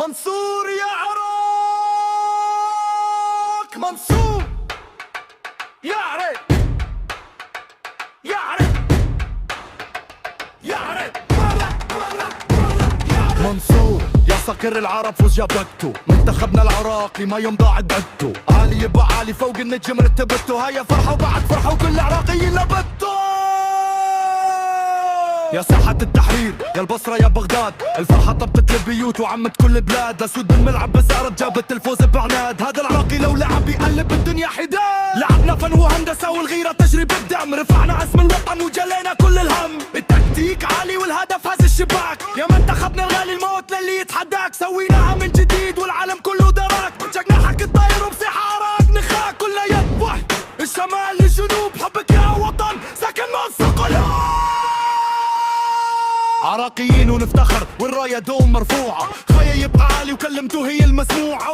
منصور يا عراق، منصور يا عراق، يا عراق، يا عراق، منصور يا صقر العرب فوز جابته، منتخبنا العراقي ما يوم ضاعت بدته، عالي يبقى عالي فوق النجم رتبته، هيا فرحة وبعد فرحة وكل عراقي لبته. يا ساحة التحرير يا البصرة يا بغداد، الفرحة طبت البيوت وعمت كل البلاد، اسود بالملعب بسارت جابت الفوز بعناد، هذا العراقي لو لعب بيقلب الدنيا حداد، لعبنا فن وهندسة والغيرة تجري بالدم، رفعنا اسم الوطن وجلينا كل الهم، التكتيك عالي والهدف هز الشباك، يا منتخبنا الغالي الموت للي يتحداك، سويناها من جديد والعالم كله دراك، جناحك الطاير وبصيح عراق نخاك، كلنا يد واحد الشمال للجنوب، حبك يا وطن ساكن منصة قلوب، عراقيين ونفتخر والراية دوم مرفوعة، خيا يبقى عالي وكلمته هي المسموعة،